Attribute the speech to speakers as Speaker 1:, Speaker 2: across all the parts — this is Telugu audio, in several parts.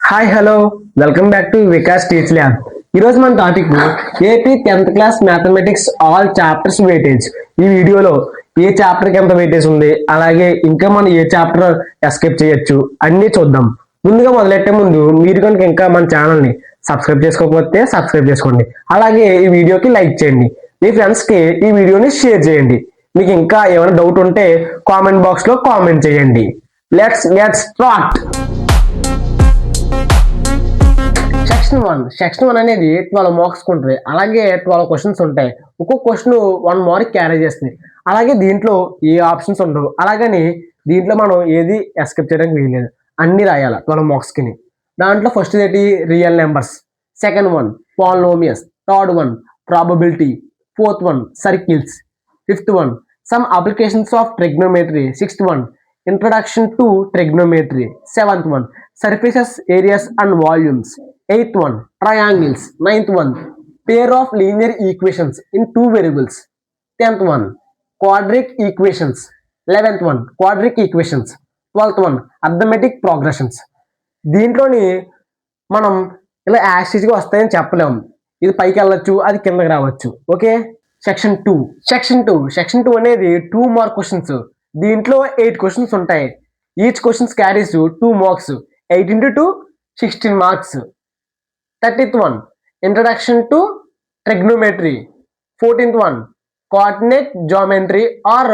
Speaker 1: Hi hello welcome back to Vikas teach lab. ఈరోజు మన topic AP 10th class mathematics all chapters weightage. ఈ వీడియోలో ఏ చాప్టర్కి ఎంత వెయిటేజ్ ఉంది, అలాగే ఇంకా మనం ఏ చాప్టర్ ఎస్కేప్ చేయొచ్చు అన్నీ చూద్దాం. ముందుగా మొదలెట్టే ముందు మీరు కనుక ఇంకా మన ఛానల్ని సబ్స్క్రైబ్ చేసుకోకపోతే సబ్స్క్రైబ్ చేసుకోండి. అలాగే ఈ వీడియోకి లైక్ చేయండి, మీ ఫ్రెండ్స్కి ఈ వీడియోని షేర్ చేయండి. మీకు ఇంకా ఏమైనా డౌట్ ఉంటే కామెంట్ బాక్స్లో కామెంట్ చేయండి. Let's get start. Section one అనేది 12 మార్క్స్ ఉంటుంది. అలాగే 12 క్వశ్చన్స్ ఉంటాయి. ఒక్కొక్క క్వశ్చన్ 1 మార్క్ క్యారీ చేస్తుంది. అలాగే దీంట్లో ఏ ఆప్షన్స్ ఉండవు. అలాగని దీంట్లో మనం ఏది ఎస్కేప్ చేయడానికి వీల్లేదు, అన్ని రాయాలి 12 మార్క్స్ కి. దాంట్లో ఫస్ట్ ఏంటి, real numbers. Second one polynomials. Third one probability. Fourth one circles. Fifth one some applications of trigonometry. Sixth one introduction to trigonometry. Seventh one surfaces, areas and volumes. Eighth one triangles. Ninth one pair of linear equations in two variables. 10th one quadratic equations. 11th one quadratic equations. 12th one arithmetic progressions. దీంట్లోని మనం ఇలా యాక్సిస్గా వస్తాయని చెప్పలేము. ఇది పైకి వెళ్ళొచ్చు, అది కిందకి రావచ్చు. ఓకే, సెక్షన్ టూ అనేది 2 మార్క్ క్వశ్చన్స్. దీంట్లో 8 క్వశ్చన్స్ ఉంటాయి. Each questions carries 2 marks. 8 into 2 16 marks. 30th one introduction to trigonometry. 14th one coordinate geometry or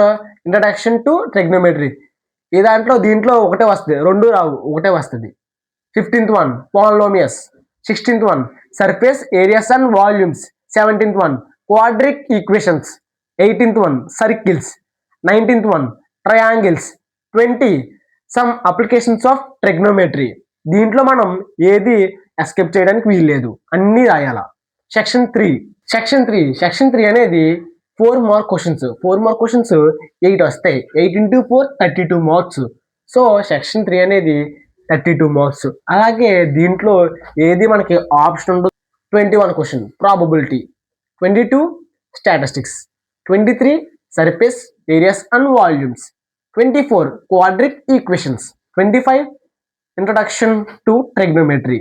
Speaker 1: introduction to trigonometry. ఈ దీంట్లో ఒకటే వస్తుంది, రెండు రావు, ఒకటే వస్తుంది. 15th one polynomials. 16th one surface, areas and volumes. 17th one quadratic equations. 18th one circles. 19th one triangles. 20 some applications of trigonometry. దీంట్లో మనం ఏది ఎస్కేప్ చేయడానికి వీల్లేదు, అన్నీ రాయాల. సెక్షన్ త్రీ అనేది 4 మార్క్ క్వశ్చన్స్. 4 మార్క్ క్వశ్చన్స్ 8 వస్తాయి. 8 into 4 32 మార్క్స్. సో సెక్షన్ 3 అనేది 32 మార్క్స్. అలాగే దీంట్లో ఏది మనకి ఆప్షన్ ఉండదు. 21 question probability. 22 statistics. 23 surface, areas and volumes. 24 quadric equations. 25 introduction to trigonometry.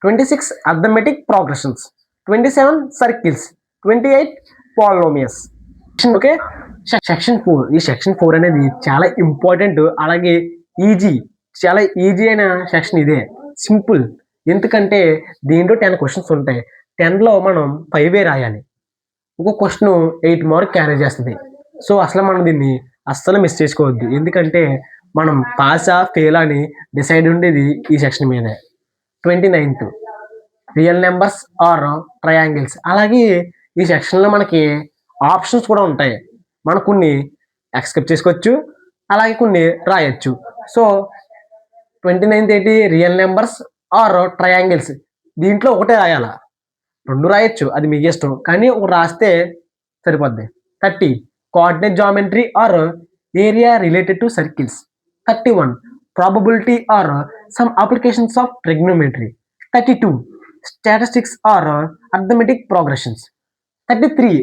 Speaker 1: 26 arithmetic progressions. 27 circles. 28 polynomials. Okay, section 4. ఈ సెక్షన్ 4 అనేది చాలా ఇంపార్టెంట్, అలాగే చాలా ఈజీ అయిన సెక్షన్. ఇదే సింపుల్, ఎందుకంటే దీంట్లో 10 క్వశ్చన్స్ ఉంటాయి. 10లో మనం 5 రాయాలి. ఒక క్వశ్చన్ 8 మార్క్ క్యారీ చేస్తుంది. సో అసలు మనం దీన్ని అస్సలు మిస్ చేసుకోవద్దు, ఎందుకంటే మనం పాసా ఫెయిల్ అని డిసైడ్ ఉండేది ఈ సెక్షన్ మీదే. 29th real numbers are triangles. అలాగే ఈ సెక్షన్లో మనకి ఆప్షన్స్ కూడా ఉంటాయి. మనం కొన్ని ఎక్స్పెక్ట్ చేసుకోవచ్చు, అలాగే కొన్ని రాయొచ్చు. సో 29th ఏంటి, రియల్ నెంబర్స్ ఆర్ ట్రయాంగిల్స్. దీంట్లో ఒకటే రాయాల, 2 రాయొచ్చు, అది మీ ఇష్టం, కానీ ఒకటి రాస్తే సరిపోద్ది. 30 coordinate geometry or area related to circles. 31 probability or some applications of trigonometry. 32 statistics or arithmetic progressions. 33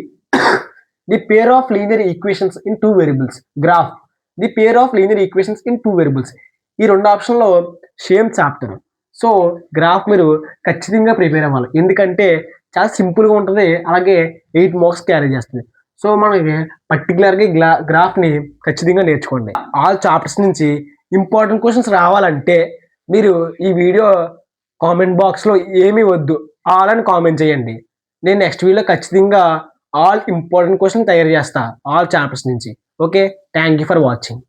Speaker 1: the pair of linear equations in two variables. Graph the pair of linear equations in two variables. ఈ 2 ఆప్షన్లో సేమ్ చాప్టర్. సో గ్రాఫ్ మీరు ఖచ్చితంగా ప్రిపేర్ అవ్వాలి, ఎందుకంటే చాలా సింపుల్గా ఉంటుంది, అలాగే 8 మార్క్స్ క్యారీ చేస్తుంది. సో మనకి పర్టికులర్గా గ్రాఫ్ని ఖచ్చితంగా నేర్చుకోండి. ఆల్ చాప్టర్స్ నుంచి ఇంపార్టెంట్ క్వశ్చన్స్ రావాలంటే మీరు ఈ వీడియో కామెంట్ బాక్స్లో ఏమీ వద్దు, ఆల్ అని కామెంట్ చేయండి. నేను నెక్స్ట్ వీడియోలో ఖచ్చితంగా ఆల్ ఇంపార్టెంట్ క్వశ్చన్ తయారు చేస్తా ఆల్ చాప్టర్స్ నుంచి. Okay, thank you for watching.